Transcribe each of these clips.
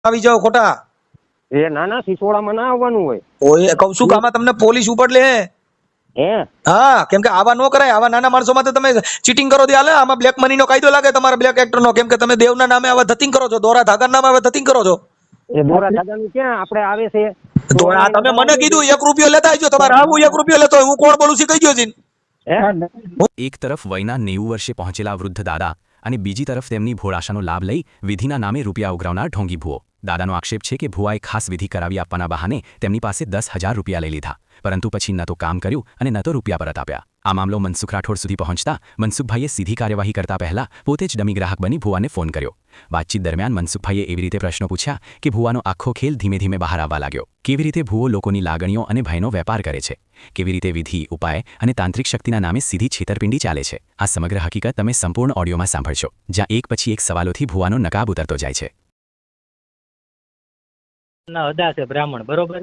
આવી જાઓ ખોટા એ ના ના સિસોડામાં ના આવવાનું હોય. ઓય કહું છું કે આમાં તમને પોલીસ ઉપર લે હે હા કેમ કે આવા નો કરાય આવા નાના માણસો માટે તમે ચીટિંગ કરો દે હાલે આમાં બ્લેક મની નો કાયદો લાગે તમારા બ્લેક એક્ટર નો કેમ કે તમે દેવના નામે આવા ધતિંગ કરો છો દોરા ધાગા નામે આવા ધતિંગ કરો છો એ દોરા ધાગાનું ક્યાં આપણે આવે છે તો આ તમે મને કીધું 1 રૂપિયો લેતા આવજો તમારે આવું 1 રૂપિયો લેતો હોય હું કોણ બોલું છું કહી દો જીન એક તરફ વયના 90 વર્ષે પહોંચેલા વૃદ્ધ દાદા અને બીજી તરફ તેમની ભોળાશાનો લાભ લઈ વિધિના નામે રૂપિયા ઉઘરાવનાર ઢોંગી ભૂવો દાદાનો આક્ષેપ છે કે ભુવાએ ખાસ વિધિ કરાવી આપવાના બહાને તેમની પાસે 10,000 રૂપિયા લઈ લીધા પરંતુ પછી ન તો કામ કર્યું અને ન તો રૂપિયા પરત આપ્યા આ મામલો મનસુખ રાઠોડ સુધી પહોંચતા મનસુખભાઈએ સીધી કાર્યવાહી કરતા પહેલા પોતે જ ડમી ગ્રાહક બની ભુવાને ફોન કર્યો વાતચીત દરમિયાન મનસુખભાઈએ એવી રીતે પ્રશ્નો પૂછ્યા કે ભુવાનો આખો ખેલ ધીમે ધીમે બહાર આવવા લાગ્યો કેવી રીતે ભુવો લોકોની લાગણીઓ અને ભયનો વેપાર કરે છે કેવી રીતે વિધિ ઉપાય અને તાંત્રિક શક્તિના નામે સીધી છેતરપિંડી ચાલે છે આ સમગ્ર હકીકત તમે સંપૂર્ણ ઓડિયોમાં સાંભળશો જ્યાં એક પછી એક સવાલોથી ભુવાનો નકાબ ઉતરતો જાય છે અદા છે બ્રાહ્મણ બરોબર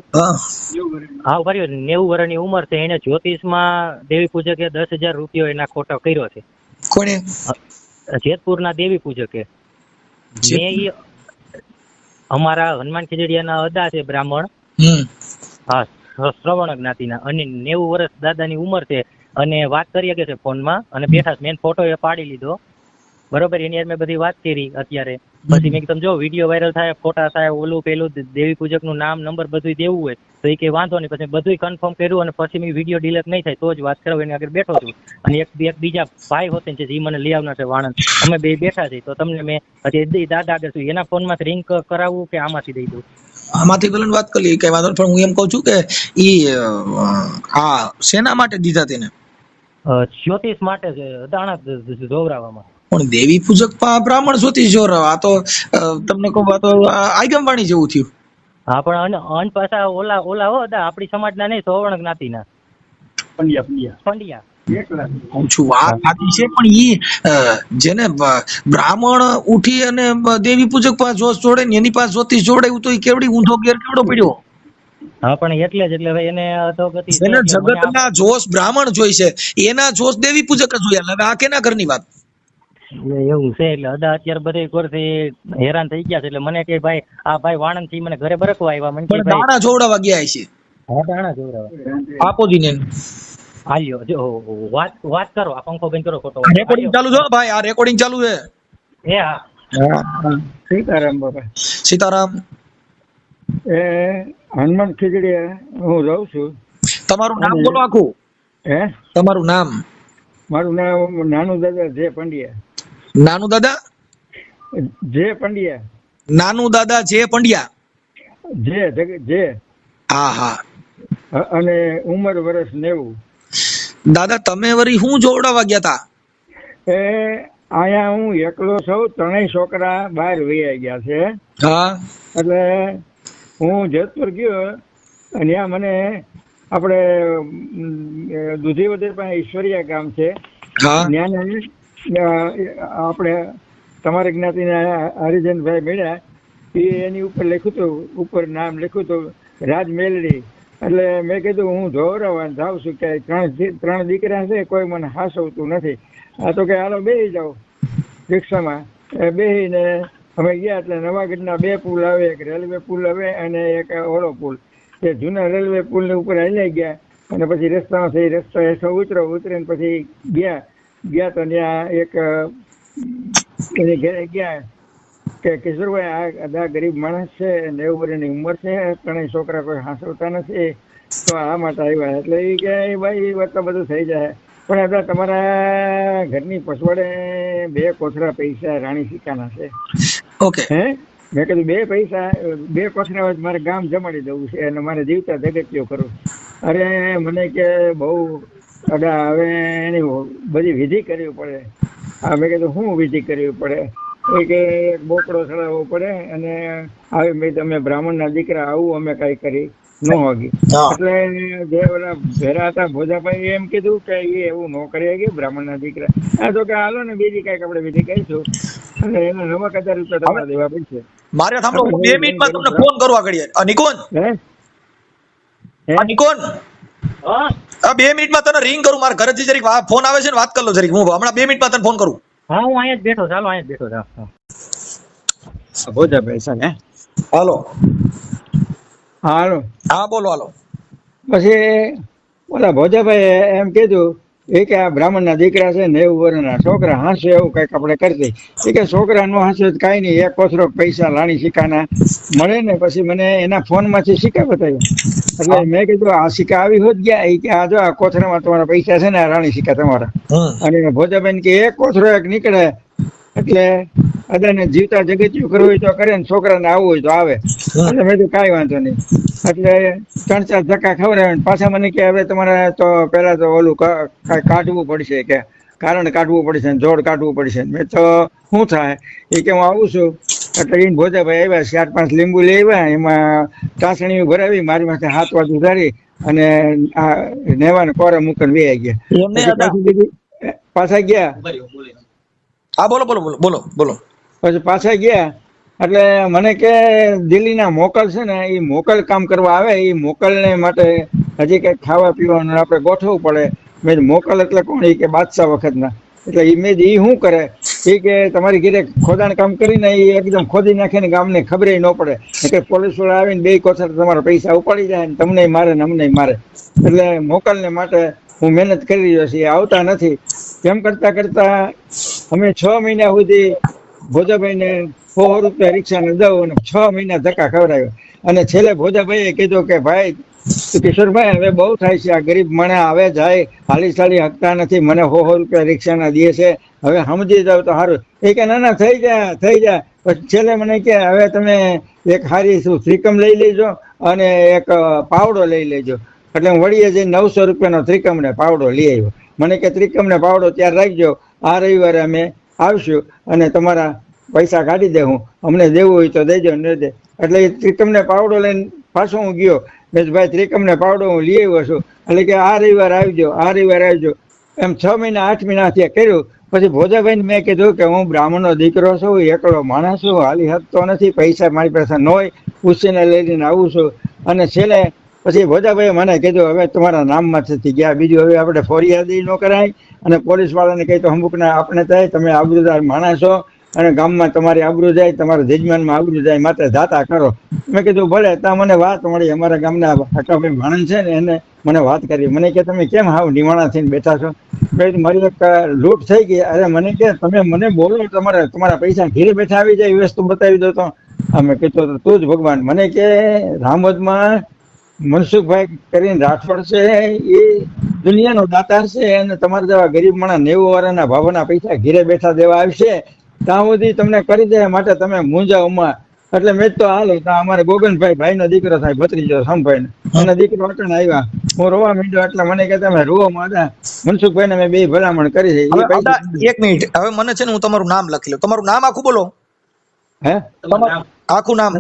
હા ભાઈ 90 વર્ષની ઉંમર છે એને જ્યોતિષમાં દેવી પૂજકે 10,000 રૂપિયો એના ખોટો કર્યો છે કોણે જેતપુરના દેવી પૂજકે અમારા હનુમાન ખીજડીયાના અદા છે બ્રાહ્મણ હા શ્રવણ જ્ઞાતિના અને 90 વર્ષ દાદાની ઉંમર છે અને વાત કરી શકે છે ફોનમાં અને બેઠા મેન ફોટો એ પાડી લીધો બરોબર એની મેં બધી વાત કરી અત્યારે પછી મેં કીધું જો વિડીયો વાયરલ થાય ફોટા થાય ઓલું પેલું દેવી પૂજક નું નામ નંબર બધું દેવું હોય તો એ કઈ વાંધો નહીં પછી બધું કન્ફર્મ કર્યું અને પછી મેં વિડીયો ડિલીટ નહીં થાય તો જ વાત કરવા એની આગળ બેઠો છું અને એક બીજા ભાઈ હોતે છે જે મને લઈ આવનાર છે વાણંદ અમે બે બેઠા છીએ તો તમને મેં હજી દાદા આગળ છું એના ફોનમાંથી રિંગ કરાવવું કે આમાંથી દઈ દઉં આમાંથી પેલા વાત કરી કઈ વાંધો પણ હું એમ કહું છું કે ઈ આ સેના માટે દીધા તેને જ્યોતિષ માટે છે દાણા જોવરાવામાં પણ દેવી પૂજક બ્રાહ્મણ જ્યોતિષ જોરાવ આ તો તમને કહું આ તો આગમવાણી જેવું થયું હા પણ અન પાછા ઓલા હો દા આપણી સમાજના નહીં સોવર્ણ જ્ઞાતિના પંડ્યા વાત સાચી છે પણ ઈ જેને બ્રાહ્મણ ઉઠી અને દેવી પૂજક પાસે જોશ જોડે ને એની પાસે જ્યોતિષ જોડાયું તો એ કેવડી ઊંધો ગેર કેવડો પડ્યો હા પણ એટલે જ એટલે એને અધોગતિ એને જગતના જોશ બ્રાહ્મણ જોઈ છે એના જોશ દેવી પૂજક જ જોયા હવે આ કેના ઘરની વાત એવું છે એટલે અદા અત્યારે બધે કોરથી હેરાન થઈ ગયા છે એટલે મને કે ભાઈ આ ભાઈ વાણંદ થી મને ઘરે બરકવા આવ્યા મને કે દાણા જોવડાવવા ગયા છે હા દાણા જોવડાવવા આપો દીને હાલ્યો જો વાત કરો આ પંખો બંધ કરો ખોટો રેકોર્ડિંગ ચાલુ છે ભાઈ આ રેકોર્ડિંગ ચાલુ છે એ હા સીતારામ બાપા સીતારામ એ હનુમાન ખીજડીયા હું રહું છું તમારું નામ બોલો આખું હે તમારું નામ મારું નામ નાનું દાદા જે પંડ્યા નાનું દાદા જે પંડ્યા નાનું દાદા જે પંડ્યા જે હા હા અને ઉંમર વર્ષ 90 દાદા તમે વળી શું જોવડાવવા ગયા તા એ અહીંયા હું એકલો છું ત્રણેય છોકરા બહાર વહી ગયા છે હા એટલે હું જેતપુર ગયો અને ત્યાં મને આપણે દૂધીવદર પાસે ઈશ્વરિયા ગામ છે હા આપણે તમારી જ્ઞાતિના હરિજનભાઈ મળ્યા એની ઉપર લખ્યું હતું ઉપર નામ લખ્યું હતું રાજ મેલડી એટલે મેં કીધું હું ધોવરાવા જાઉં છું કે ત્રણ દીકરા છે કોઈ મને હાસવતું નથી આ તો કે હાલો બેસી જાઓ રિક્ષામાં બેસીને અમે ગયા એટલે નવાગઢના 2 પુલ આવે એક રેલવે પુલ આવે અને એક ઓલો પુલ એ જૂના રેલવે પુલ ની ઉપર હાલ્યા ગયા અને પછી રસ્તામાં થઈ રસ્તા હેઠળ ઉતરીને પછી ગયા તો ત્યાં એક એની ઘરે ગયા કે કિશોરભાઈ આ ગરીબ માણસ છે 90 વર્ષની ઉંમર છે ત્રણેય છોકરા કોઈ હાંસવતા નથી તો આ માટે આવ્યા એટલે એ કે ભાઈ વાત તો બધું થઈ જાય પણ અત્યારે તમારા ઘરની પછવાડે 2 કોથળા પૈસા રાણી સિક્કાના છે ઓકે હે મેં કીધું 2 પૈસા 2 કોથળા મારે ગામ જમાડી દેવું છે અને મારે જીવતા જગત્યો કરું અરે મને કે બહુ અડા હવે એની બધી વિધિ કરવી પડે હા મેં કીધું શું વિધિ કરવી પડે એ કે એક બોકડો ચડાવવો પડે અને આવી મેં તમે બ્રાહ્મણના દીકરા આવું અમે કઈ કરી ન હોગી એટલે જે ઓલા ભેરા હતા ભોજાભાઈ એમ કીધું કે એ એવું ન કરી શકી બ્રાહ્મણના દીકરા આ તો કે હાલો ને બીજી કઈક આપણે વિધિ કહીશું અને એના 9,000 રૂપિયા તમારે દેવા પડશે મારે સાંભળો 2 મિનિટમાં તમને ફોન કરવા ઘડીએ નિકોન નિકોન હા 2 મિનિટમાં તને રિંગ કરું મારા ઘરેથી જરીક ફોન આવે છે ને વાત કરી લો જરીક હું હમણાં 2 મિનિટમાં તને ફોન કરું હા હું અહીંયા જ બેઠો ચાલો અહીંયા જ બેઠો ભોજાભાઈ છે ને હાલો. હાલો. હા બોલો હાલો. પછી ઓલા ભોજાભાઈ એમ કીધું એ કે આ બ્રાહ્મણના દીકરા છે 90 વર્ષના છોકરા હાંસે એવું કઈક આપણે કરી દઈએ કે છોકરા નો હાંસે તો કાંઈ નહીં, એક કોથરો પૈસા લાણી સિક્કાના મળે ને પછી મને એના ફોનમાંથી સિક્કા બતાવ્યા. એટલે મેં કીધું આ સિક્કા આવી હોત ગયા એ કે આ જો આ કોથરામાં તમારા પૈસા છે ને આ રાણી સિક્કા તમારા. અને ભોજાભાઈ કે એક કોથરો એક નીકળે એટલે અદાને જીવતા જગત્યું કરવું હોય તો કરે ને છોકરાને આવવું હોય તો આવે. એટલે મેં કીધું કાંઈ વાંધો નહીં. એટલે 3-4 ધક્કા ખવડાવે પાછા મને કે હવે તમારે તો પેલા તો ઓલું કાઢવું પડશે કે કારણ કાઢવું પડશે ને જોડ કાઢવું પડશે. મેં તો શું થાય એ કે હું આવું છું. એટલે એને ભોજાભાઈ આવ્યા 4-5 લીંબુ લઈ આવ્યા, એમાં ચાસણી ભરાવી મારી માથે હાથ વાજુ ધારી અને આ નેવાને કોરે મૂકીને વહી ગયા. પાછા ગયા. હા બોલો બોલો બોલો બોલો બોલો. પછી પાછા ગયા એટલે મને કે દિલ્હીના મોકલ છે ને એ મોકલ કામ કરવા આવે, એ મોકલને માટે હજી કંઈક ખાવા પીવાનું આપણે ગોઠવવું પડે. મેં મોકલ એટલે કોણ? એ કે બાદશાહ વખતના. એટલે એ મેં એ શું કરે એ કે તમારી ઘરે ખોદાણ કામ કરીને એ એકદમ ખોદી નાખે ને ગામને ખબર ન પડે કે પોલીસ વાળા આવીને 2 કોથળા તમારા પૈસા ઉપાડી જાય ને તમને મારે ને અમને મારે. એટલે મોકલને માટે હું મહેનત કરી રહ્યો છું, એ આવતા નથી. તેમ કરતા કરતા અમે 6 મહિના સુધી ભોજાભાઈને 100 રૂપિયા રિક્ષાને દઉં અને 6 મહિના ધક્કા ખવડાવ્યો. અને છેલ્લે ભોજાભાઈએ કીધું કે ભાઈ કિશોરભાઈ હવે બહુ થાય છે, આ ગરીબ માણસ આવે જાય હાલી ચાલી હકતા નથી, મને 100 રૂપિયા રિક્ષાના દે છે, હવે સમજી જાવ તો સારું. એ કે ના ના થઈ જાય થઈ જાય. પછી છેલ્લે મને કે હવે તમે એક હારી ત્રિકમ લઈ લેજો અને એક પાવડો લઈ લેજો. એટલે હું વળીએ જઈને 900 રૂપિયાનો ત્રિકમ ને પાવડો લઈ આવ્યો. મને કે ત્રિકમ ને પાવડો ત્યાં રાખજો, આ રવિવારે અમે આવશું અને તમારા પૈસા કાઢી દે, હું અમને દેવું હોય તો દેજો ન દે. એટલે એ ત્રિકમ ને પાવડો લઈને પાછો હું ગયો. મેં ભાઈ ત્રિકમ ને પાવડો હું લઈ આવ્યો છું. એટલે કે આ રવિવારે આવજો, આ રવિવારે આવજો. એમ 6 મહિના 8 મહિના ત્યાં કર્યું. પછી ભોજાભાઈને મેં કીધું કે હું બ્રાહ્મણનો દીકરો છું, એકલો માણસ છું, હાલી શકતો નથી, પૈસા મારી પાસે ન હોય, ઉછીને લઈને આવું છું. અને છેલ્લે પછી ભોજાભાઈએ મને કીધું હવે તમારા નામમાં થતી ગયા, બીજું હવે આપણે ફરિયાદી ન કરાય અને પોલીસ વાળાને કહી તો અમુકને આપણે થાય તમે આબરૂદાર માણસ છો અને ગામમાં તમારી આબરૂ જાય, તમારા જજમાનમાં આબરૂ જાય, માટે જાતા કરો. મેં કીધું ભલે. ત્યાં મને વાત મળી, અમારા ગામના હકાભાઈ માણસ છે ને એને મને વાત કરી. મને કે તમે કેમ હાવ નિવાણા થઈને બેઠા છો? મારી એક લૂંટ થઈ ગઈ. અરે મને કે તમે મને બોલો તમારા પૈસા ઘેરે બેઠા આવી જાય એ વસ્તુ બતાવી દો તો. અમે કીધું તું જ ભગવાન. મને કે રામોદમાં મનસુખભાઈ કરીને રાઠોડ છે, એ દુનિયાનો દાતાર છે અને તમારા જેવા ગરીબ માણસ 90 વર્ષના ભાવના પૈસા ઘેરે બેઠા દેવા આવશે ત્યાં સુધી તમને કરી દે, માટે તમે મૂંઝાઓમાં. એટલે મેં તો હાલો ત્યાં અમારે ગોગનભાઈ ભાઈનો દીકરો થાય ભત્રીજો સમભાઈ એના દીકરો અટણ આવ્યા. હું રોવા માંડ્યો. એટલે મને કે તમે રોવા માંડ્યા. મનસુખભાઈને મેં 2 ભલામણ કરી છે. એક મિનિટ, હવે મને છે ને હું તમારું નામ લખી લઉં. તમારું નામ આખું બોલો. હે આખું નામ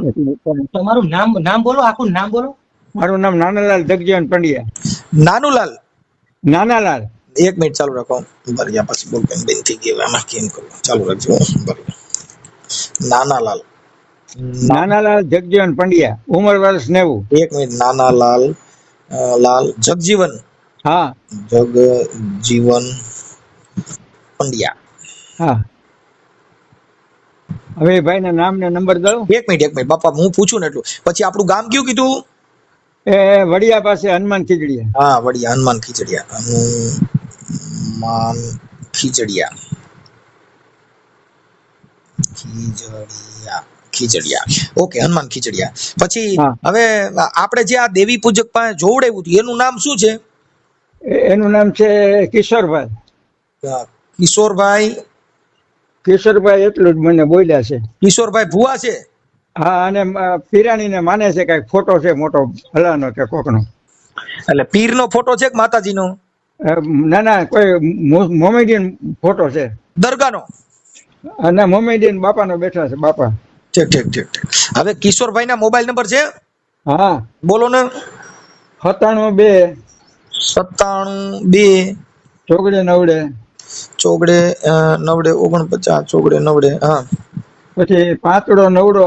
તમારું નામ બોલો, આખું નામ બોલો. મારું નામ નાનાલાલ જગજીવન પંડ્યા. નાનુલાલ? નાનાલાલ. એક મિનિટ ચાલુ રાખો. ભર્યા પછી બોલ બેન થઈ ગઈ, આમાં કેમ કરવું? ચાલુ રાખજો. નાનાલાલ. નાનાલાલ જગજીવન પંડ્યા, ઉંમર વર્ષ 90. એક મિનિટ. નાનાલાલ લાલ જગજીવન. હા જગજીવન પંડ્યા. હા. હવે ભાઈ ના નામ ને નંબર દઉં? એક મિનિટ બાપા, હું પૂછું ને એટલું. પછી આપણું ગામ કયું કીધું? એ વડિયા પાસે હનુમાન ખીજડીયા. હા વડિયા, હનુમાન ખીજડીયા. હનુમાન ખીજડીયા. ઓકે, હનુમાન ખીજડીયા. પછી હવે આપણે જે આ દેવી પૂજક પાસે જોવડાવ્યું હતું એનું નામ શું છે? એનું નામ છે કિશોરભાઈ. કિશોરભાઈ. કિશોરભાઈ એટલું જ મને બોલ્યા છે. કિશોરભાઈ ભુવા છે? હા. અને પીરાણી ને માને છે, કઈક ફોટો છે મોટો હલાનો કે કોકનો. એટલે પીર નો ફોટો છે કે માતાજી નો? ના ના, કોઈ મોમેડિયન ફોટો છે. દરગાહનો? અને મોમેડિયન બાપાનો બેઠા છે, બાપા. ઠીક. હવે કિશોરભાઈ ના મોબાઈલ નંબર છે? હા બોલો ને. 97 2 97 ચોગડે 49 ચોગડે 90. હા. પછી 5 9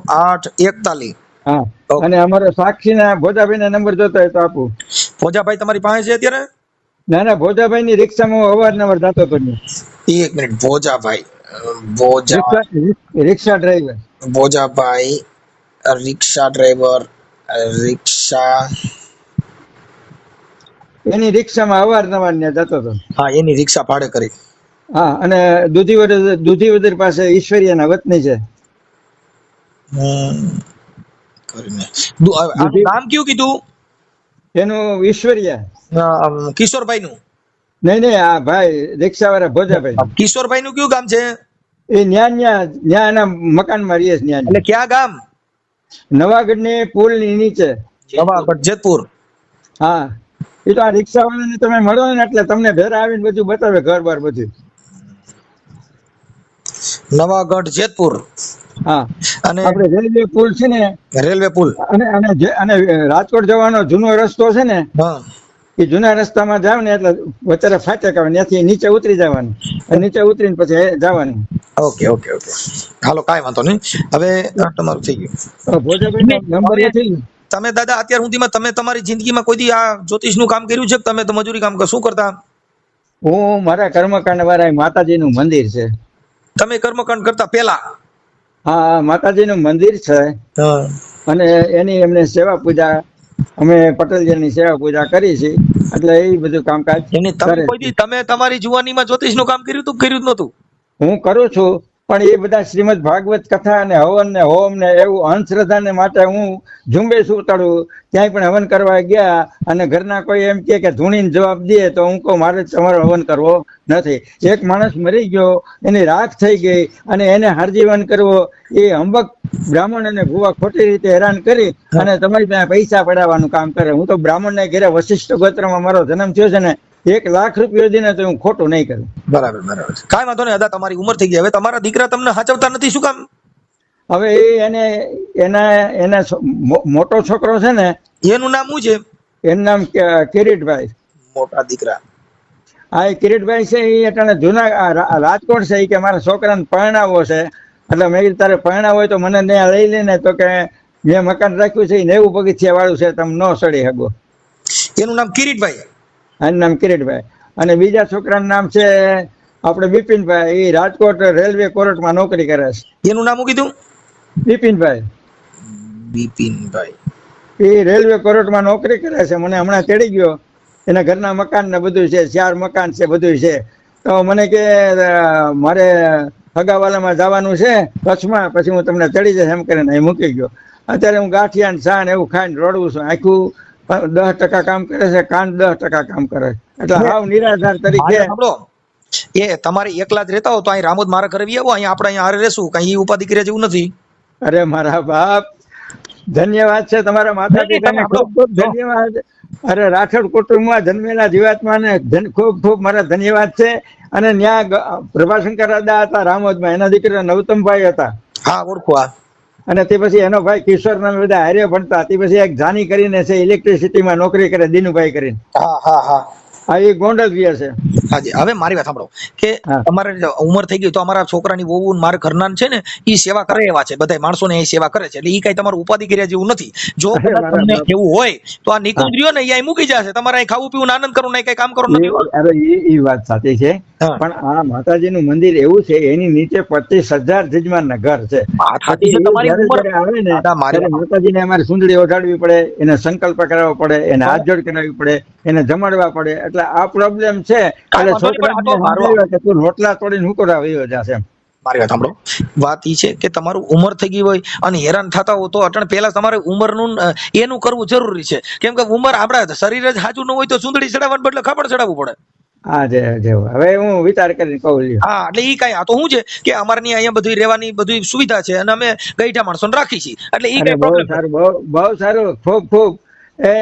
841. હા. અને અમારો સાક્ષી ના ભોજાભાઈ ના નંબર જોતો હોય તો આપું. ભોજાભાઈ તમારી પાસે છે અત્યારે? ના ના, ભોજાભાઈ ની રિક્ષામાં હું અવારનવાર જતો હતો. એક મિનિટ. ભોજાભાઈ બોજા રિક્ષા ડ્રાઈવર. બોજાભાઈ રિક્ષા ડ્રાઈવર રિક્ષા એની રિક્ષામાં અવારનવાર ત્યાં જતો હતો. હા એની રિક્ષા ભાડે કરી. હા, અને દૂધીવદર પાસે ઈશ્વરિયાના વતની છે. કરીને આનું નામ કયું કીધું? એનું ઈશ્વરિયા. કિશોરભાઈ નું? નહીં, આ ભાઈ રિક્ષાવાળા ભોજાભાઈ. કિશોરભાઈ નું કયું ગામ છે? એ ન્યા એના મકાનમાં રહીએ છે. એટલે ક્યાં ગામ? નવાગઢ ની પુલ ની નીચે. નવાગઢ જેતપુર. હા, એ તો આ રિક્ષાવાળાને તમે મળો ને એટલે તમને ભેરા આવીને બધું બતાવે, ઘર બાર બધું. નવાગઢ જેતપુર. હા, અને આપણે રેલવે પુલ છે ને, રેલવે પુલ અને રાજકોટ જવાનો જૂનો રસ્તો છે ને, હા એ જૂના રસ્તામાં જાવ ને એટલે વચ્ચે ફાટક આવે, ત્યાંથી નીચે ઉતરી જવાનું, અને નીચે ઉતરીને પછી જવાનું. ઓકે ઓકે ઓકે હાલો કાંઈ વાંધો નહીં. હવે તમારું થઈ ગયું. ભોજાભાઈ નંબર નથી. તમે દાદા અત્યાર સુધીમાં તમે તમારી જિંદગીમાં કોઈ દી આ જ્યોતિષ નું કામ કર્યું છે? તમે તો મજૂરી કામ શું કરતા? હું મારા કર્મકાંડ વાળા માતાજીનું મંદિર છે. તમે કર્મકાંડ કરતા પેલા? હા, માતાજીનું મંદિર છે અને એની એમને સેવા પૂજા, અમે પટેલજીની સેવા પૂજા કરી છે, એટલે એ બધું કામકાજ તમે તમારી જુવાનીમાં જ્યોતિષ નું કામ કર્યું હતું? કર્યું જ નતું? હું કરું છું, પણ એ બધા શ્રીમદ ભાગવત કથા અને હવન ને હોમ ને એવું અંધશ્રદ્ધા ને માટે હું ઝુંબેશ ઉતાડું. ક્યાંય પણ હવન કરવા ગયા અને ઘરના કોઈ એમ કે ધૂણીને જવાબ દે તો હું કહું મારે તમારો હવન કરવો નથી. એક માણસ મરી ગયો, એની રાખ થઈ ગઈ અને એને હારજીવન કરવો, એ હંબક બ્રાહ્મણ અને ભુવા ખોટી રીતે હેરાન કરી અને તમારી પાસે પૈસા પડાવવાનું કામ કરે. હું તો બ્રાહ્મણ ને ઘેરે વશિષ્ઠ ગોત્રમાં મારો જન્મ થયો છે ને, 1 લાખ રૂપિયા દીને તો હું ખોટું નહીં કરું. બરાબર બરાબર, કાંઈ વાંધો નહીં. દાદા તમારી ઉંમર થઈ ગઈ, હવે તમારા દીકરા તમને સાચવતા નથી, શું કામ? હવે એના મોટો છોકરો છે ને, એનું નામ શું છે? એનું નામ કિરીટભાઈ. મોટા દીકરા? હા, એ કિરીટભાઈ છે, એ અટાણે જૂના રાજકોટ છે. એ કે મારા છોકરાને પરણાવો છે, એટલે મેં કીધું તારે પરણાવો હોય તો મને ત્યાં લઈ લઈને, તો કે મેં મકાન રાખ્યું છે 90 પગથિયા વાળું છે, તમે ન સડી શકો. એનું નામ કિરીટભાઈ? એનું નામ કિરીટભાઈ. અને બીજા છોકરાનું નામ છે આપણે બિપિનભાઈ, એ રાજકોટ રેલવે કોર્ટમાં નોકરી કરે છે. એનું નામ શું કીધું? બિપિનભાઈ. બિપિનભાઈ એ રેલવે કોર્ટમાં નોકરી કરે છે. મને હમણાં તેડી ગયો, એના ઘરના મકાન ને બધું છે, 4 મકાન છે, બધું છે. તો મને કે મારે હગાવાલામાં જવાનું છે કચ્છમાં, પછી હું તમને તેડી જઈશ એમ કરીને અહીં મૂકી ગયો. અત્યારે હું ગાંઠિયા ને ચા ને એવું ખાઈને રોડવું છું. આખું 10% કામ કરે છે, કાન 10% કામ કરે છે, એટલે હાવ નિરાધાર તરીકે. એ તમારે એકલા જ રહેતા હો તો અહીં રામોદ મારા ઘરે આવો, અહીંયા આપણે અહીંયા હારે રહેશું, કઈ ઉપાધિ કરે જેવું નથી. અરે મારા બાપ, ધન્યવાદ છે તમારા માતા પિતાને, ખૂબ ખૂબ ધન્યવાદ. અરે રાઠોડ કુટુંબમાં જન્મેલા જીવાત્માને ખૂબ ખૂબ મારા ધન્યવાદ છે. અને ત્યાં પ્રભાશંકર દાદા હતા રામોદમાં, એના દીકરા નવતમભાઈ હતા. હા ઓળખું. અને તે પછી એનો ભાઈ કિશોર નામે બધા હારે ભણતા. તે પછી એક જાની કરીને છે, ઇલેક્ટ્રિસિટીમાં નોકરી કરે, દિનુભાઈ કરીને. હા હા હા, એ ગોંડલ ગયા છે. હાજી. હવે મારી વાત સાંભળો કે અમારે ઉંમર થઈ ગઈ તો અમારા છોકરાની વહુ મારા ઘરના છે ને, એ સેવા કરે એવા છે, બધા માણસોને એ સેવા કરે છે, એટલે એ કઈ તમારું ઉપાધિ કર્યા જેવું નથી. જો તમને એવું હોય તો આ નિકુંજ રહ્યો ને, એ મૂકી જશે. તમારે અહીં ખાવું પીવું આનંદ કરવું નહીં, કઈ કામ કરવું નથી. અરે એ વાત સાચી છે, પણ આ માતાજીનું મંદિર એવું છે, એની નીચે 25,000 જજમાનના ઘર છે. માતાજીને અમારે સુંદડી ઓઢાડવી પડે, એને સંકલ્પ કરાવવો પડે, એને હાથ જોડ કરાવવી પડે, એને જમાડવા પડે. એટલે આ પ્રોબ્લેમ છે. તું રોટલા તોડીને હું કરાવ્યો જશે. મારી વાત સાંભળો, વાત ઈ છે કે તમારું ઉંમર થઈ ગઈ હોય અને હેરાન થતા હો તો અટણ પહેલા તમારે ઉંમરનું એનું કરવું જરૂરી છે. કેમ કે ઉંમર આપણા શરીર જ સાચું ન હોય તો સુંદડી ચડાવવા બદલે ખાપડ ચડાવવું પડે. હા હવે હું વિચાર કરીને કહું. હા, એટલે ઈ કઈ આ તો શું છે કે અમારની અહીંયા બધી રહેવાની બધી સુવિધા છે અને અમે ગઈઠા માણસોને રાખી છીએ, એટલે ઈ કઈ પ્રોબ્લેમ નથી. બહુ સારું, ખૂબ ખૂબ. એ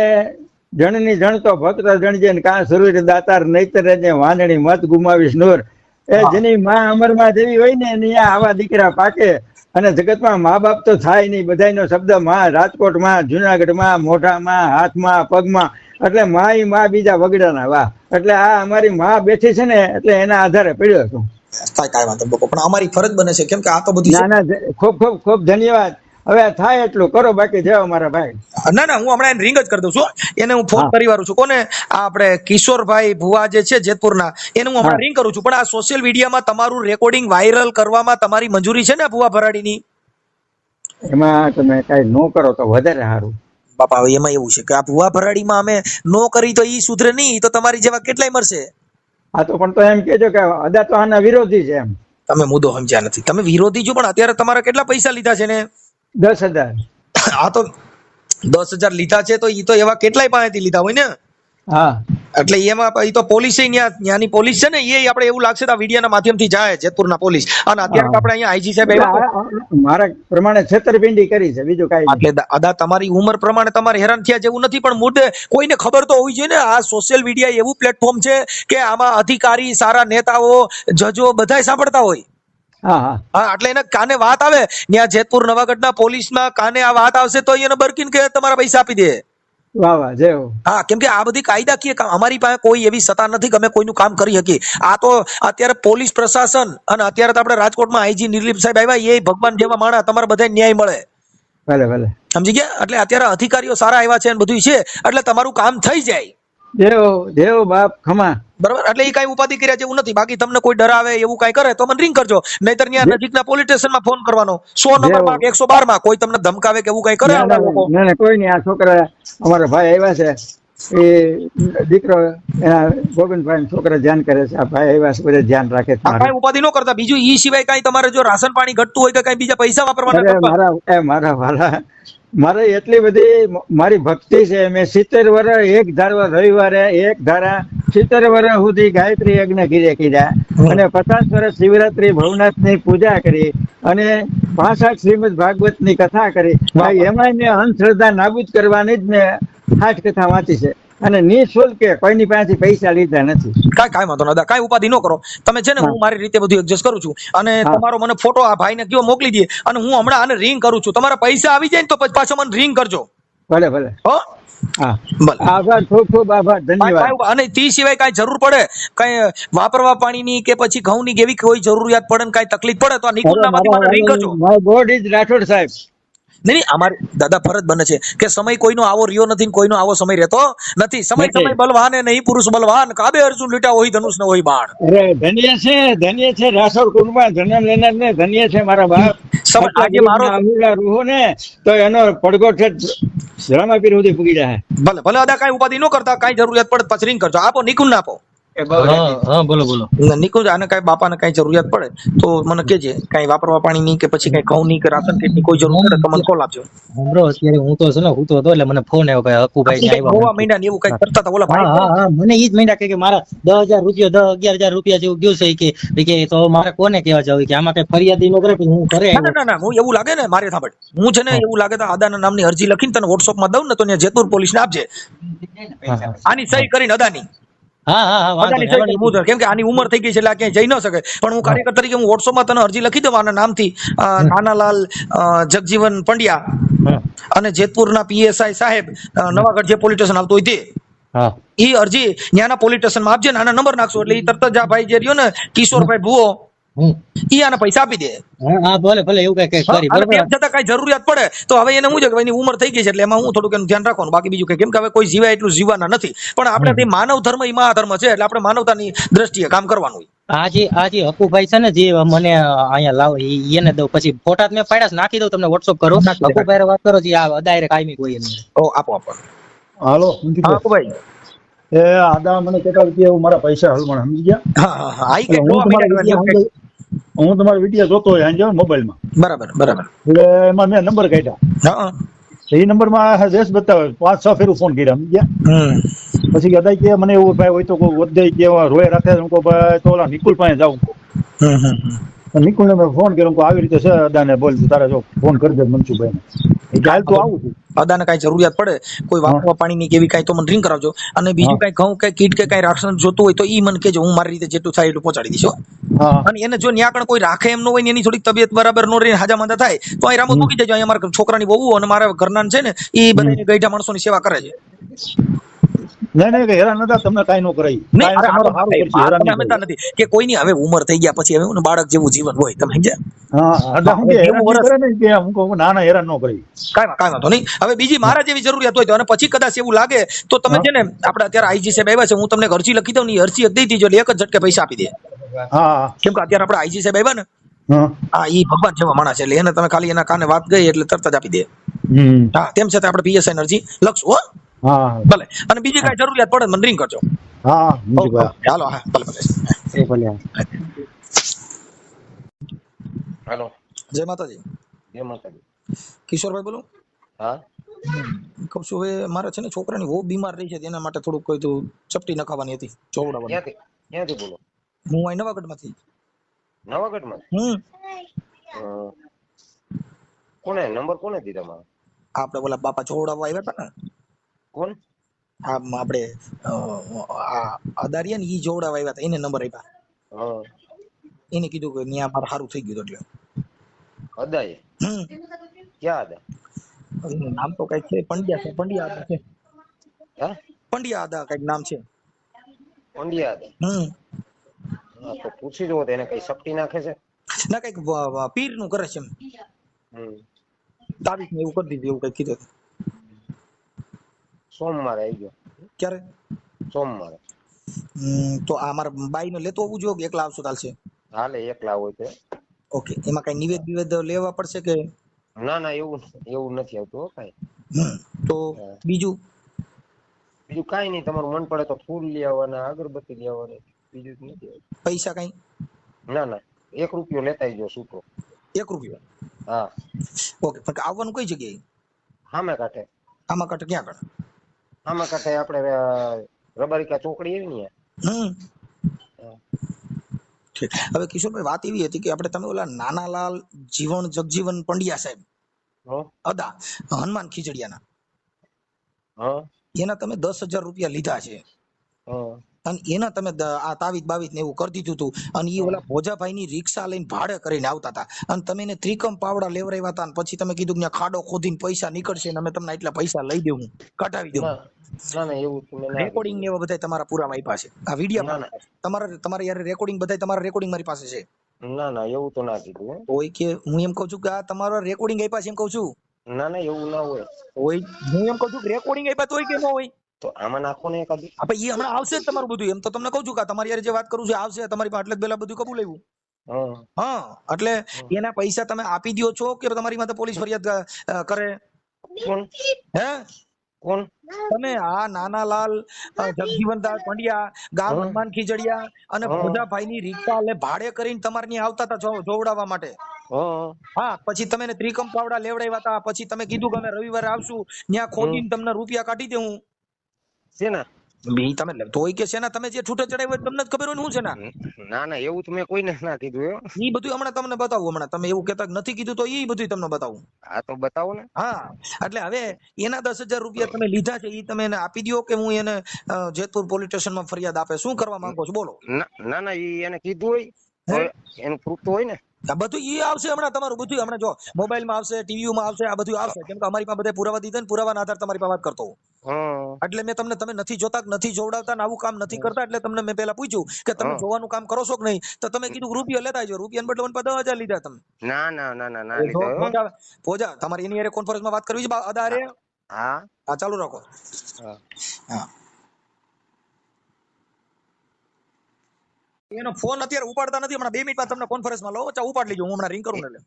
જણની જણતો ભક્ત જણજે કાં સુરવીર દાતાર નહીતર જે વાંદણી મત ગુમાવીશ નૂર. એ જેની માં અમરમાં જેવી હોય ને એની આવા દીકરા પાકે. અને જગતમાં મા બાપ તો થાય નહીં, બધાનો શબ્દ માં, રાજકોટમાં, જુનાગઢમાં, મોઢામાં, હાથમાં, પગમાં, એટલે માં બીજા વગડાના વાહ. એટલે આ અમારી માં બેઠી છે ને, એટલે એના આધારે પડ્યો છું. કાંઈ વાંધો પણ અમારી ફરજ બને છે, કેમ કે આ તો બધી. ના ખૂબ ખૂબ ખૂબ ધન્યવાદ. હવે થાય એટલું કરો, બાકી જાઓ મારા ભાઈ. ના ના, હું હમણાં એને રિંગ જ કરી દઉં છું. એને હું ફોન કરી વાળું છું. કોને? આ આપણે કિશોરભાઈ ભુવા જે છે જેતપુરના, એને હું હમણાં રિંગ કરું છું. પણ આ સોશિયલ મીડિયામાં તમારું રેકોર્ડિંગ વાયરલ કરવામાં તમારી મંજૂરી છે ને ભુવા ભરાડીની? એમાં તમે કઈ ન કરો તો વધારે સારું. બાપા હવે એમાં એવું છે કે આ ભુવા ભરાડીમાં અમે નો કરી તો ઈ સુધરે નહીં, તો તમારી જેવા કેટલાય મરશે. હા તો પણ તો એમ કેજો કે અદા તો આના વિરોધી છે એમ. તમે મુદ્દો સમજ્યા નથી. તમે વિરોધી છો, પણ અત્યારે તમારા કેટલા પૈસા લીધા છે ને? 10,000. આ તો 10,000 લીધા છે, તો ઈ તો એવા કેટલાય પાસેથી લીધા હોય ને. હા એટલે એમાં ઈ તો પોલીસ ત્યાંની પોલીસ છે ને, એ આપણે એવું લાગશે તો આ વિડિયાના માધ્યમથી જાય જેતપુરના પોલીસ. અને અત્યારે તો આપણે અહીંયા આઈજી સાહેબ આવ્યા. મારા પ્રમાણે છેતરપિંડી કરી છે, બીજું કઈ નહીં. એટલે અદા તમારી ઉંમર પ્રમાણે તમારે હેરાન થયા જેવું નથી, પણ મુદ્દે કોઈને ખબર તો હોવી જોઈએ ને. આ સોશિયલ મીડિયા એવું પ્લેટફોર્મ છે કે આમાં અધિકારી, સારા નેતાઓ, જજો બધાય સાંભળતા હોય. હા હા હા, એટલે એને કાને વાત આવે, ત્યાં જેતપુર નવાગઢના પોલીસમાં કાને આ વાત આવશે તો એને બરકીને કે તમારા પૈસા આપી દે. વાહ વાહ જય હો. હા, કેમ કે આ બધી કાયદાકીય અમારી પાસે કોઈ એવી સત્તા નથી કે અમે કોઈનું કામ કરી શકીએ. આ તો અત્યારે પોલીસ પ્રશાસન, અને અત્યારે તો આપણે રાજકોટમાં આઈજી નિર્લિપ સાહેબ આવ્યા, એ ભગવાન જેવા માણસ, તમારે બધા ન્યાય મળે. ભલે ભલે સમજી ગયા? એટલે અત્યારે અધિકારીઓ સારા આવ્યા છે અને બધું છે, એટલે તમારું કામ થઈ જાય. દેવ બાપ ખમા. બરાબર? એટલે એ કઈ ઉપાધિ કર્યા જેવું નથી. બાકી તમને કોઈ ડરાવે એવું કઈ કરે તો મને રિંગ કરજો, નહીતર ત્યાં નજીકના પોલીસ સ્ટેશનમાં ફોન કરવાનો, 100 નંબરમાં 112 માં. કોઈ તમને ધમકાવે કે એવું કઈ કરે લોકો? ના કોઈ નહીં. આ છોકરા અમારા ભાઈ આવ્યા છે, એ દીકરો એના ગોવિંદભાઈ છોકરા ધ્યાન કરે છે. આ ભાઈ આવ્યા છે, બધા ધ્યાન રાખે છે. કઈ ઉપાધિ ન કરતા. બીજું ઈ સિવાય કઈ તમારે જો રાશન પાણી ઘટતું હોય કે કઈ બીજા પૈસા વાપરવાના? મારા વાલા, મારે એટલી બધી મારી ભક્તિ છે. મેં 70 વર્ષ એક ધારા રવિવારે એક ધારા 70 વર્ષ સુધી ગાયત્રી યજ્ઞ કર્યા, અને 50 વર્ષ શિવરાત્રી ભવનાથ ની પૂજા કરી, અને 65 શ્રીમદ ભાગવત ની કથા કરી. એમાં મેં અંધશ્રદ્ધા નાબૂદ કરવાની જ મેં 8 કથા વાંચી છે, અને નિઃશુલ્ક કોઈની પાસેથી પૈસા લીધા નથી. કાંઈ વાંધો ના, કાંઈ ઉપાધિ ન કરો તમે. છે ને, હું મારી રીતે બધું એડજસ્ટ કરું છું, અને તમારો મને ફોટો આ ભાઈને કયો મોકલી દે, અને હું હમણાં આને રિંગ કરું છું. તમારા પૈસા આવી જાય ને તો પછી પાછો મને રિંગ કરજો. ભલે ભલે. હો, હા ભલે. આભાર, ખૂબ ખૂબ આભાર, ધન્યવાદ. અને તે સિવાય કાંઈ જરૂર પડે, કઈ વાપરવા પાણીની કે પછી ઘઉંની એવી કોઈ જરૂરિયાત પડે ને કાંઈ તકલીફ પડે તો આ નિકુંજનામાંથી મને રિંગ કરજો. માય ગોડ ઇઝ રાઠોડ સાહેબ. નહીં, અમારે દાદા ફરજ બને છે કે સમય કોઈનો આવો રહ્યો નથી ને કોઈનો આવો સમય રહેતો નથી. સમય બલવાન નહીં પુરુષ બલવાન, કાબે અર્જુન લીટા હોય ધનુષ ને હોય બાણ. અરે ધન્ય છે રાઠોડ કુટુંબમાં જન્મ લેનાર ને ધન્ય છે મારા બાપ. આજે મારો રૂહો ને તો એનો પડઘો છે રામાપીર સુધી પૂગી જાય. ભલે ભલે અદા, કાંઈ ઉપાધિ ન કરતા. કાંઈ જરૂરિયાત પડે પછી રિંગ કરજો. આપો નિકુંજ આપો. બોલો બોલો. નિકુંજ, આને કાંઈ બાપાને કાંઈ જરૂરિયાત પડે તો મને કહેજે. કાંઈ વાપરવા પાણીની કે પછી કાંઈ ઘઉંની કે રાશન કીટની કોઈ જરૂર પડે તો મને કોલ આપજો. હમરો અત્યારે હું તો છે ને હું તો હતો, એટલે મને ફોન આવ્યો કે હકુભાઈ ને આવ્યા મહિના ને એવું કઈ કરતા હતા ઓલા ભાઈ. હા, મને ઈ જ મહિના કે મારા 10,000 રૂપિયા 11,000 રૂપિયા જેવું ગયું છે કે તો મારે કોને કહેવા જાવ કે આમાં કઈ ફરિયાદી ન કરે. હું કરે ના, હું એવું લાગે ને મારે સાંભળ, હું છે ને એવું લાગે તો આદાના નામની અરજી લખીને તને WhatsApp માં દઉં ને તો ત્યાં જેતપુર પોલીસ ને આપજે. આની સહી કરીને અદાની. કેમ કે આની ઉંમર થઈ ગઈ છે એટલે આ ક્યાંય જઈ ન શકે. પણ હું કાર્યકર તરીકે હું WhatsApp માં તને અરજી લખી દઉં આના નામથી, નાનાલાલ જગજીવન પંડ્યા, અને જેતપુરના PSI સાહેબ, નવાગઢ જે પોલીસ સ્ટેશન આવતું હોય તે, ઈ અરજી ન્યાના પોલીસ સ્ટેશન માં આપજે. આના નંબર નાખશો એટલે ઈ તરત જ આ ભાઈ જે રહ્યો ને કિશોરભાઈ ભુવો, ઈ આને પૈસા આપી દે. ભલે એવું કઈ કરી. તેમ છતાં કઈ જરૂરિયાત પડે તો હવે એને હું છે કે એની ઉંમર થઈ ગઈ છે એટલે એમાં હું થોડુંક એનું ધ્યાન રાખવાનું. બાકી બીજું કઈ, કેમ કે હવે કોઈ જીવાય એટલું જીવવાના નથી. પણ આપણે માનવ ધર્મ એ મહાધર્મ છે, એટલે આપણે માનવતાની દ્રષ્ટિએ કામ કરવાનું. આજે હકુભાઈ છે ને જે મને અહીંયા લાવ એને દઉં, પછી ફોટા મેં પાડ્યા નાખી દઉં, તમને WhatsApp કરો. હકુભાઈ વાત કરો જે આ ડાયરેક્ટ કાયમી કોઈ નહીં. આપો. હાલો હકુભાઈ, એ આદા મને કેટલા રૂપિયા મારા પૈસા હલમણ સમજી ગયા. હું તમારો વિડીયો જોતો હોય આંજો મોબાઈલમાં. બરાબર. એટલે એમાં મેં નંબર કાઢ્યા. એ નંબરમાં દેશ બતાવે 5-6 ફેરું ફોન કર્યા સમજી ગયા. પછી કહેતા કે મને એવું ભાઈ હોય તો કોઈ વધે કે રોય રાખે, ભાઈ તો ઓલા નિકુલ પાસે જાઉં. નિકુલ ને મેં ફોન કર્યો, આવી રીતે છે અદાને બોલ, તારે જો ફોન કરી દે મનસુખભાઈ ને. હાલ તો આવું છું. અદાને કઈ જરૂરિયાત પડે, કોઈ વાપરવા પાણીની કેવી કઈ તો મને રિંગ કરાવજો. અને બીજું કઈ ઘઉં કે કીટ કે કઈ રાશન જોતું હોય તો ઈ મને કહેજો, હું મારી રીતે જેટલું થાય એટલું પહોંચાડી દઈશ. અને એને જો ન્યા કોઈ રાખે એમ ન હોય ને એની થોડીક તબિયત બરાબર નો રહી હાજા માંદા થાય તો અહીં રામો મૂકી દેજો. અહીંયા મારા છોકરાની બહુ અને મારા ઘરના છે ને એ બધાની ગઈઢા માણસોની સેવા કરે છે. નહીં કે હેરાન નતા તમને કાંઈ ન કરાય. નહીં, કાંઈ અરે તમારું સારું કરશે, હેરાન તમે નહીં સમજતા કરે. નથી કે કોઈની હવે ઉંમર થઈ ગયા પછી હવે હું બાળક જેવું જીવન હોય, તમે સમજ્યા? હા એટલે હું કે હવે હેરાન 90 નહીં કરે ને કે હું કહું ના ના હેરાન ન કરે. કાંઈ વાંધો નહીં. હવે બીજી મારા જેવી જરૂરિયાત હોય તો અને પછી કદાચ એવું લાગે તો તમે છે ને આપણે અત્યારે આઈજી સાહેબ આવ્યા છે, હું તમને એક અરજી લખી દઉં ને, એ અરજી દઈ દીજો એટલે એક જ ઝટકે પૈસા આપી દે. હા કેમ કે અત્યારે આપણે આઈજી સાહેબ આવ્યા ને, હા હા ઈ ભગવાન જેવા માણસ છે એટલે એને તમે ખાલી એના કાને વાત ગઈ એટલે તરત જ આપી દે. હા તેમ છતાં આપણે પીએસઆઈ અરજી લખશું હો. હા ભલે. અને બીજી કાંઈ જરૂરિયાત પડે મને રિંગ કરજો. હા ઓકે, હાલો, હા ભલે ભલે. એ ભલે. હેલો, જય માતાજી. જય માતાજી. કિશોરભાઈ બોલો. હા, કહું છું હવે મારે છે ને છોકરાની બહુ બીમાર રહી છે તેના માટે થોડુંક કોઈ તો ચપટી નખાવાની હતી, ચોવડાવવાની. ક્યાંથી બોલો? હું અહીં નવાગઢમાંથી. નવાગઢમાં? કોને નંબર કોને દીધા મારો? આપણે ઓલા બાપા ચોવડાવવા આવ્યા હતા ને, કોણ? આપણે અદારિયા ને ઈ જોવડાવવા આવ્યા હતા, એને નંબર આપ્યા. હા, એને કીધું કે ન્યા મારે સારું થઈ ગયું એટલે. અદાય? ક્યાં અદા? એનું નામ તો કઈક છે, પંડ્યા છે, પંડ્યા આદા છે. હા, પંડ્યા આદા કઈક નામ છે. પંડ્યા અદા? હા, તો પૂછી જુઓ એને કઈ શક્તિ નાખે છે? ના કઈક પીર નું કરે છે એમ. તારીખ ને એવું કરી દીધું, એવું કઈક કીધું. સોમવારે આવી ગયો. ક્યારે? સોમવારે. તો આ મારા બાઈ ને લેતો આવવું જોઈએ કે એકલા આવશું ચાલશે? હાલે, એકલા હોય તો. ઓકે, એમાં કઈ નિવેદ બિવેદ લેવા પડશે કે? ના ના, એવું નથી આવતું હો કઈ. તો બીજું કઈ નહીં, તમારું મન પડે તો ફૂલ લઈ આવવાના, અગરબત્તી લઈ આવવાની, બીજું નથી આવતું. પૈસા કઈ? ના ના, 1 રૂપિયો લેતા આવજો છૂટો. 1 રૂપિયો? હા. ઓકે, પણ આવવાનું કઈ જગ્યાએ? સામે કાંઠે. આમાં કાંઠે ક્યાં આગળ? આમાં કાંઠે આપણે રબારિકા ચોકડી એવી ને. ઠીક. હવે કિશોરભાઈ વાત એવી હતી કે આપણે તમે ઓલા નાનાલાલ જીવન જગજીવન પંડ્યા સાહેબ અદા હનુમાન ખીજડીયાના, એના તમે 10,000 રૂપિયા લીધા છે અને એના તમે આ તાવીજ બાવીજ ને એવું કરી દીધું હતું અને એ ઓલા ભોજાભાઈ ની રિક્ષા લઈને ભાડે કરીને આવતા હતા અને તમે એને ત્રિકમ પાવડા લેવરાવ્યા હતા અને પછી તમે કીધું કે ખાડો ખોદીને પૈસા નીકળશે અને અમે તમને એટલા પૈસા લઈ દેવું, કઢાવી દેવું. ના ના, એવું રેકોર્ડિંગ ને એવા બધા તમારા પુરાવા આપ્યા છે, આ વિડીયો તમારે યાર રેકોર્ડિંગ બધા તમારા રેકોર્ડિંગ મારી પાસે છે. ના ના, એવું તો ના કીધું. હોય કે હું એમ કઉ છું કે આ તમારા રેકોર્ડિંગ આપ્યા છે એમ કઉ છું. ના ના, એવું ના હોય. હું એમ કઉ છું કે રેકોર્ડિંગ આપ્યા તો હોય કે ન હોય? તો આમાં નાખો ને એકાદી. આપણે એ હમણાં આવશે જ તમારું બધું, એમ તો તમને કહું છું કે તમારી યાર જે વાત કરું છું આવશે તમારી પાસે, એટલે પેલા બધું કબૂલ આવ્યું. હા, એટલે એના પૈસા તમે આપી દો છો કે તમારી માટે પોલીસ ફરિયાદ કરે? કોણ? હે કોણ? તમે આ નાનાલાલ જગજીવનદાસ પંડ્યા ગામ હનુમાન ખીજડીયા અને ભોજાભાઈ ની રિક્ષા લે ભાડે કરીને તમારે ત્યાં આવતા હતા જોવડાવવા માટે. હા, પછી તમે ત્રિકમ પાવડા લેવડાવ્યા હતા, પછી તમે કીધું કે અમે રવિવારે આવશું, ત્યાં ખોદીને તમને રૂપિયા કાઢી દે. હું શેના તમે તોય કે શેના તમે જે છૂટે ચડાવ્યો તમને જ ખબર હોય ને હું છે ના? ના ના, એવું તો મેં કોઈને ના કીધું. ઈ બધું હમણાં તમને બતાવું, હમણાં તમે એવું કહેતા નથી કીધું તો ઈ બધું તમને બતાવું. હા તો બતાવો ને. હા, એટલે હવે એના 10,000 રૂપિયા તમે લીધા છે, ઈ તમે એને આપી દો કે હું એને જેતપુર પોલીસ સ્ટેશનમાં ફરિયાદ આપે, શું કરવા માંગો છો બોલો? ના ના, ઈ એને કીધું હોય એનું પ્રૂફ તો હોય ને. આ બધું ઈ આવશે હમણાં, તમારું બધું હમણાં જો મોબાઈલમાં આવશે, ટીવીમાં આવશે, આ બધું આવશે, કેમ કે અમારી પાસે બધા પુરાવા દીધા ને પુરાવાના આધાર તમારી પાસે વાત કરતો હું. એટલે મેં તમને તમે નથી જોતા, નથી જોવડાવતા ને આવું કામ નથી કરતા, એટલે તમને મેં પેલા પૂછ્યું કે તમે જોવાનું કામ કરો છો કે નહીં, તો તમે કીધું રૂપિયા લેતા આવજો. રૂપિયા બદલે 10,000 લીધા તમે. ના ના ના ના ના લીધા. પોજા તમારી એની હારે કોન્ફરન્સમાં વાત કરવી છે અદારે? હા હા, ચાલુ રાખો. હા, એનો ફોન અત્યારે ઉપાડતા નથી, હમણાં 2 મિનિટમાં તમને કોન્ફરન્સમાં લો, ઉપાડ લેજો, હું હમણાં રિંગ કરું ને.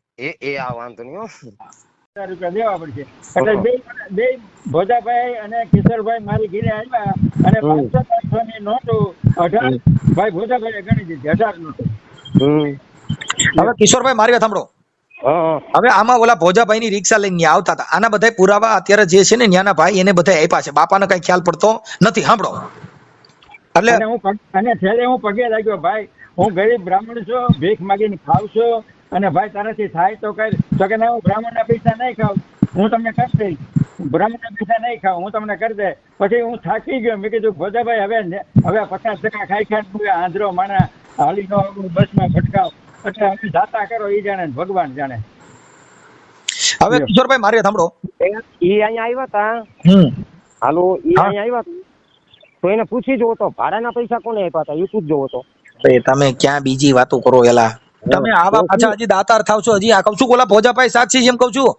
એ આ વાંધો નહીં. 1000 રૂપિયા દેવા પડશે. એટલે બે ભોજાભાઈ અને કિશોરભાઈ મારી ઘરે આવ્યા અને 500 ની નોટો 18 ભાઈ ભોજાભાઈ ગણી દીધી, 18 નોટો. હવે કિશોરભાઈ મારી વાત સાંભળો. હવે આમાં ઓલા ભોજાભાઈ ની રિક્ષા લઈને આવતા હતા, આના બધા પુરાવા અત્યારે જે છે ને ન્યાના ભાઈ એને બધા આપ્યા છે, બાપાને કઈ ખ્યાલ પડતો નથી. સાંભળો, એટલે અને છેલ્લે હું પગે લાગ્યો, ભાઈ હું ગરીબ બ્રાહ્મણ છું, ભીખ માગીને ખાવ છું, અને ભાઈ તારાથી થાય તો કઈ. તો કે ના, હું બ્રાહ્મણના પૈસા નહીં ખાઉં, હું તમને કરી દઈશ, બ્રાહ્મણના પૈસા નહીં ખાઉં, હું તમને કરી દે. પછી હું થાકી ગયો, મેં કીધું ભોજાભાઈ હવે 50% ખાઈ આંધળો માણા હાલી નો બસમાં ભટકાવ, એટલે અમે જાતા કરો, ઈ જાણે ભગવાન જાણે. હવે કિશોરભાઈ મારી સાંભળો, ઈ અહીંયા આવ્યા હતા. હાલો, ઈ અહીંયા આવ્યા હતા. તો એને પૂછી જોવો તો ભાડાના પૈસા કોને આપ્યા હતા એ પૂછજો તો. એ તમે ક્યાં બીજી વાતો કરો એલા? તમે આવા પાછા હજી દાતાર થાવ છો. હજી આ કહું છું ઓલા ભોજાભાઈ સાક્ષી છે એમ કહું છું.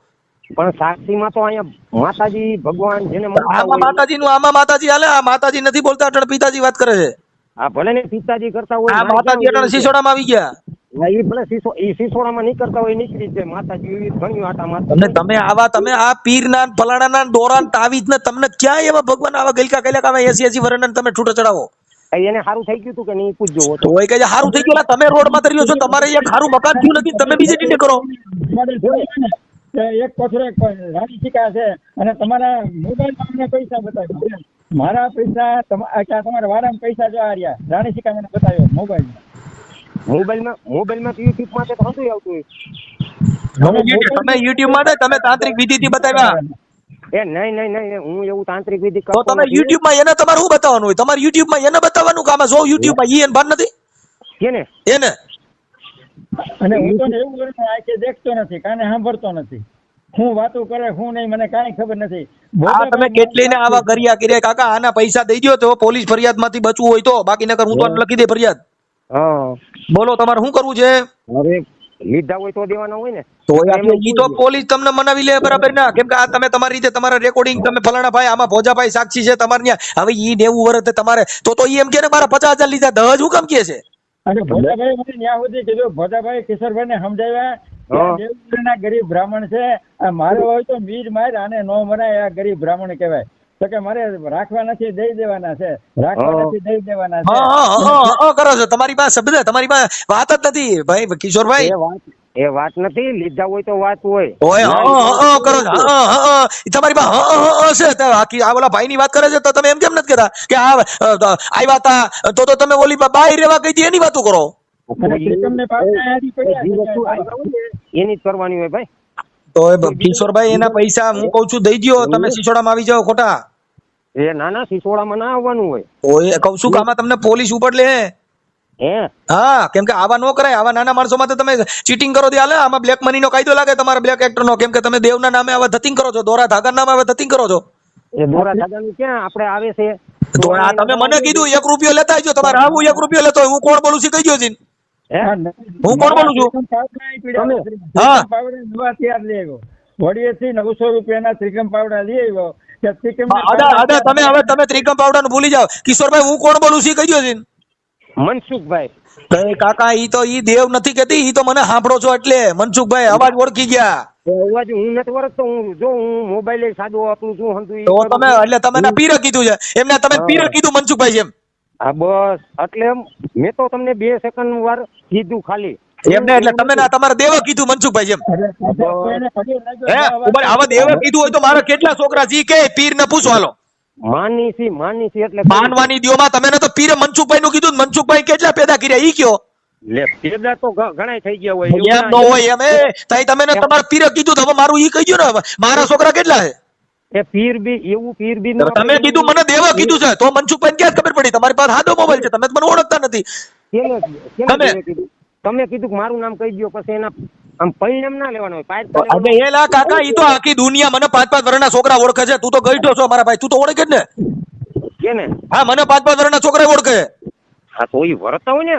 પણ સાક્ષીમાં તો અહીંયા માતાજી ભગવાન જેને માનતા આમાં હોય- માતાજી નું આમાં માતાજી હાલે. આ માતાજી નથી બોલતા, અટણ પિતાજી વાત કરે છે. હા ભલે ને પિતાજી કરતા હોય આ માતાજી અટણ સિસોડામાં આવી ગયા. એ ભલે સિસોડામાં નહીં કરતા હોય નીકળી જાય માતાજી એવી ઘણી વાટા માતા. અને તમે આવા તમે આ પીરના ફલાણાના દોરાન તાવીજ ને તમને ક્યાં એવા ભગવાન આવા ગલકા કઈલા કાવા 80 વર્ષના તમે છૂટો ચડાવો? એને સારું થઈ ગયું હતું કે નહીં પૂછજો તો. તો એ કહે છે હારું થઈ ગયું. તમે રોડ માં તર્યો છો, તમારે એક હારું મકાન થયું નથી, તમે બીજે ટીને કરો. એક પથરો એક રાણી સિક્કા છે અને તમારા મોબાઈલમાં મને પૈસા બતાવ્યા. મારા પૈસા તમારા વારામાં પૈસા જો આ રહ્યા રાણી સિક્કા મને બતાવ્યો મોબાઈલમાં. મોબાઈલમાં તો યુટ્યુબ માટે તો હતું આવતું હોય. તમે યુટ્યુબ માં તમે તાંત્રિક વિધિથી બતાવ્યા. એ નહીં હું એવું તાંત્રિક વિધિ તો કરતો તમે નથી. યુટ્યુબ માં એને તમારે શું બતાવવાનું હોય? તમારે યુટ્યુબ માં એને બતાવવાનું કામ જો યુટ્યુબ માં ઈ એને ભાન નથી કેને? એને. અને હું તો એવું કરું આંખે દેખતો નથી, કાને સાંભળતો નથી, હું વાતો કરે હું નહીં મને કાંઈ ખબર નથી. આ તમે કેટલી ને આવા ગરિયા કર્યા કાકા. આના પૈસા દઈ દો તો પોલીસ ફરિયાદ માંથી બચવું હોય તો, બાકી નકર હું તો લખી દે ફરિયાદ. હા બોલો તમારે શું કરવું છે? હવે લીધા હોય તો દેવાના હોય ને. તો ઈ તો પોલીસ તમને મનાવી લે બરાબર ના? કેમ કે આ તમે તમારી રીતે તમારા રેકોર્ડિંગ તમે ફલાણા ભાઈ આમાં ભોજાભાઈ સાક્ષી છે તમારે ત્યાં. હવે ઈ 90 વર્ષ તમારે તો ઈ એમ કે ને મારા 50,000 લીધા, દહેજ હું કેમ કે છે? અને ભોજાભાઈ મને ત્યાં સુધી કીધું, ભોજાભાઈ કિશોરભાઈ ને સમજાવ્યા કે આ દેવગીરના ગરીબ બ્રાહ્મણ છે, આ મારો હોય તો મીર માર, આને નો મરાય, આ ગરીબ બ્રાહ્મણ કહેવાય. તો કે મારે રાખવા નથી દઈ દેવાના છે, રાખવા નથી દઈ દેવાના છે. કરો છો તમારી પાસે શબ્દ, તમારી પાસે વાત જ નથી ભાઈ કિશોરભાઈ. એ વાત નથી, લીધા હોય તો વાત હોય. કરો છો તમારી પાસે છે. આ ઓલા ભાઈ ની વાત કરે છે તો તમે એમ કેમ નથી કહેતા કે આવ્યા તા તો તમે ઓલી બાઈ રેવા કહી દી એની વાતો કરો? એની જ કરવાની હોય ભાઈ. તો કિશોરભાઈ એના પૈસા હું કઉ છું દઈ દો, તમે સિસોડામાં આવી જાઓ ખોટા. એ નાના સિસોડામાં ના આવવાનું હોય. તો એ કઉ છું કે આમાં તમને પોલીસ ઉપર લે. હા, કેમ કે આવા નો કરાય. આવા નાના માણસો માં તમે ચીટિંગ કરો હાલે. આમાં બ્લેક મની નો કાયદો લાગે તમારા બ્લેક એક્ટર નો, કેમ કે તમે દેવના નામે આવા ધતિંગ કરો છો, દોરા ધાગા નામે આવા ધતિંગ કરો છો. એ દોરા ધાગાનું ક્યાં આપણે આવે છે? તો આ તમે મને કીધું 1 રૂપિયો લેતા આવજો, તમારે હું 1 રૂપિયો લેતો હું કોણ બોલું છું કહી દો જી. હું કોણ બોલું છું? હા, વડીએથી 900 રૂપિયાના ત્રિકમ પાવડા લઈ આવ્યો. તમે હવે તમે ત્રિકમ પાવડા નું ભૂલી જાઓ. કિશોરભાઈ હું કોણ બોલું છું કહી દો જી. મનસુખભાઈ. કાકા ઈ તો ઈ દેવ નથી કેતી, ઈ તો મને સાંભળો છો એટલે. મનસુખભાઈ અવાજ ઓળખી ગયા? અવાજ હું નથી ઓળખતો. હું મોબાઈલ સાદું વાપરું છું. તો તમે એટલે તમે પીર કીધું છે એમને, તમે પીર કીધું મનસુખભાઈ છે એમ? હા બસ, એટલે મેં તો તમને 2 સેકન્ડ વાર કીધું ખાલી એમને. એટલે તમે તમારે દેવ કીધું મનસુખભાઈ એમ? આવા દેવ કીધું હોય તો મારા કેટલા છોકરા જી કે પીર ને પૂછો હાલો. માનીસી એટલે માનવાની દિયોમાં તમે તો પીરે મનસુખભાઈ નું કીધું. મનસુખભાઈ કેટલા પેદા કર્યા ઈ કયો? લે પેદા તો ઘણા થઈ ગયા હોય. એમ નો હોય એમ. તમે તમારે પીરે કીધું તો હવે મારું ઈ કહી દો ને, મારા છોકરા કેટલા છે? એ પીર બી એવું પીર બી તમે કીધું મને દેવા કીધું છે તો મનસુખભાઈ ક્યાં ખબર પડી? તમારી પાસે હાદો મોબાઈલ છે, તમે મને ઓળખતા નથી. તમે કીધું મારું નામ કહી દો, પછી એના આમ પરિણામ ના લેવાનું હોય. કાકા ઈ તો આખી દુનિયા મને 5-5 વર્ષના છોકરા ઓળખે છે. તું તો ગઈઢો છો મારા ભાઈ, તું તો ઓળખે જ ને. કેને? હા, મને 5-5 વર્ષના છોકરા ઓળખે. હા તો ઈ વરતા હોય ને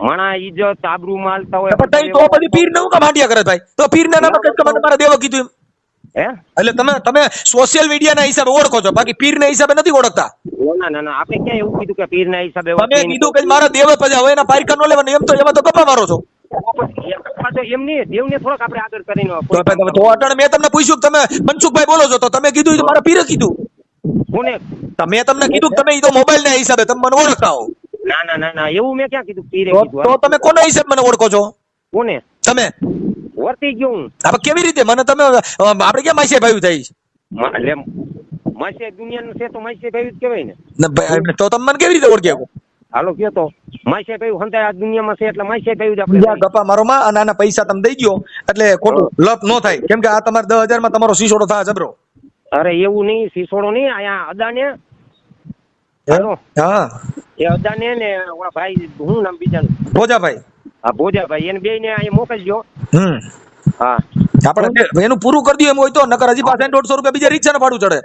માણા ઈજ્જત આબરૂ માલતા હોય. તો બધી પીર ને હું કામ હાંડિયા કરે ભાઈ? તો પીર ના નામે મને મારા દેવા કીધું એમ. એટલે તમે સોશિયલ મીડિયા ના હિસાબે ઓળખો છો, બાકી પીર ના હિસાબે નથી ઓળખતા. ના આપણે ક્યાં એવું કીધું કે પીર ના હિસાબે? તમે કીધું કે મારા દેવ પછી હવે એના પારકા નો લેવાનું, એમ તો એમાં તો ગપ્પા મારો છો. એમ નહીં, દેવને થોડોક આપણે આગળ કરીને તો અટણ મેં તમને પૂછ્યું તમે મનસુખભાઈ બોલો છો તો તમે કીધું મારા પીરે કીધું. કોને? મેં તમને કીધું તમે ઈ તો મોબાઈલ ના હિસાબે તમે મને ઓળખતા હો. ના એવું મેં ક્યાં કીધું પીરે કીધું? તો તમે કોના હિસાબે મને ઓળખો છો? કોને? તમે વર્તી ગયો હું. હવે કેવી રીતે મને તમે આપણે ક્યાં માસે ભાઈ થઈ? એટલે માસે દુનિયાનું છે તો માસે ભાઈ જ કહેવાય ને. તો તમે મને કેવી રીતે ઓળખ્યા? હાલો કયો તો માસે ભાઈ હંતાય આ દુનિયામાં છે એટલે માસે ભાઈ જ આપણે ગપ્પા મારો માં અને આના પૈસા તમે દઈ ગયો એટલે ખોટું લપ નો થાય, કેમ કે આ તમારે 10,000 માં તમારો સિસોડો થાય જબરો. અરે એવું નહીં, સિસોડો નહીં. અહીંયા અદાને હા એ અદાને ને ઓલા ભાઈ હું નામ બીજાનું? ભોજાભાઈ. હા ભોજાભાઈ, એને બે ને અહીંયા મોકલજો. હા આપણે એનું પૂરું કરી દઈએ એમ હોય તો, નકર હજી પાછા 150 રૂપિયા બીજા રિક્ષા ને ભાડું ચડે.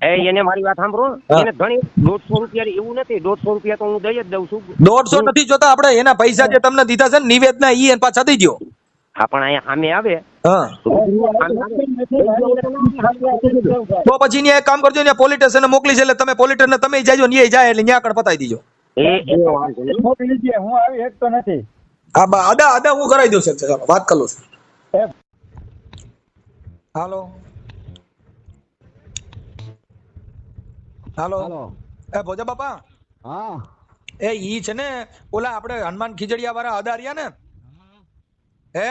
એને મારી વાત સાંભળો. હા. એને ઘણી 150 રૂપિયા એવું નથી, 150 રૂપિયા તો હું દઈ જ દઉં છું. 150 નથી જોતા આપણે, એના પૈસા જે તમને દીધા છે ને નિવેદના ઈ એને પાછા દઈ દ્યો. હા પણ અહીંયા સામે આવે હા તો પછી ન્યા એક કામ કરજો, ન્યા પોલીસ સ્ટેશન મોકલી છે એટલે તમે પોલીસ સ્ટેશન તમે જાજો, ન્યાય જાય એટલે ન્યા આગળ પતાવી દીજો. મોકલી દે, હું આવી શકતો નથી. હા આદા હું કરાવી દઉં છું, ચાલો વાત કરી લઉં છું. હાલો હાલો એ ભોજા બાપા, હા એ ઈ છે ને ઓલા આપણે હનુમાન ખીજડીયા વાળા અદારિયા ને હે,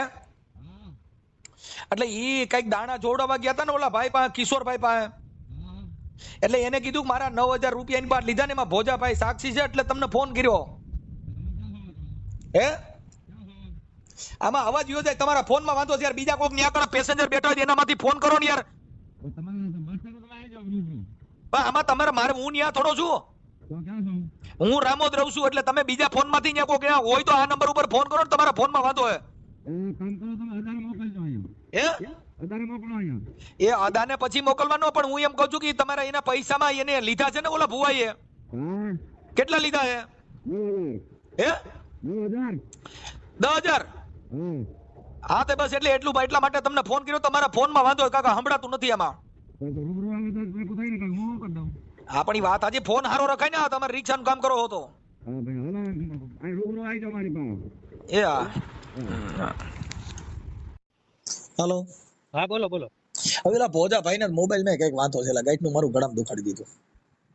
એટલે ઈ કઈક દાણા જોડવા ગયા હતા ને ઓલા ભાઈ પાસે, કિશોરભાઈ પાસે, એટલે એને કીધું કે મારા 9,000 રૂપિયા એની પાસે લીધા ને એમાં ભોજાભાઈ સાક્ષી છે એટલે તમને ફોન કર્યો. હે આમાં અવાજ વિયો જાય, તમારા ફોન માં વાંધો છે યાર, બીજા કોઈક ન્યા આગળ પેસેન્જર બેઠા હોય એનામાંથી ફોન કરો ને યાર. આમાં તમારે મારે હું ન્યા થોડો છું, હું રામોદ રહું છું, એટલે તમે બીજા ફોન માંથી ન્યા કોઈક હોય તો આ નંબર ઉપર ફોન કરો ને, તમારા ફોન માં વાંધો હે. એ અદાને પછી મોકલવાનો, પણ હું એમ કહું છું કે તમારા એના પૈસામાં એને લીધા છે ને ઓલા ભુવાઈએ, કેટલા લીધા હે? હે 10,000? હા તે બસ એટલે એટલા માટે તમને ફોન કર્યો, તમારા ફોન માં વાંધો કાકા સંભળાતું નથી આમાં. હા પણ વાત આજે ફોન હારો રખાય ને, તમારે રિક્ષાનું કામ કરો હો તો. એ હા હાલો હા બોલો બોલો. હવે ઓલા ભોજાભાઈ ને મોબાઈલ માં કઈક વાંધો છે, ગાઈટ નું મારું ગળામાં દુખાડી દીધું.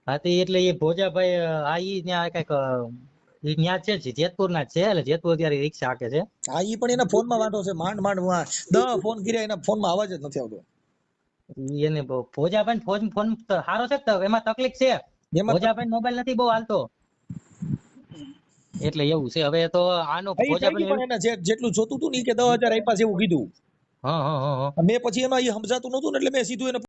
હા તે એટલે એ ભોજાભાઈ આ ઈ ત્યાં કઈક ઈ ન્યા છે જેતપુર ના જ છે, એટલે જેતપુર ત્યારે રિક્ષા હાકે છે. હા ઈ પણ એના ફોન માં વાંધો છે, માંડ 10 ફોન કર્યા, એના ફોન માં અવાજ જ નથી આવતો. એને ભોજાભાઈ ફોન સારો છે, એમાં તકલીફ છે, ભોજાભાઈ મોબાઈલ નથી બહુ હાલતો એટલે એવું છે. હવે તો આનો ભોજાભાઈ એના જેટલું જોતું હતું ને કે 10,000 આપ્યા છે એવું કીધું. હા મેં પછી એમાં એ સમજાતું નતું ને એટલે મેં સીધું એને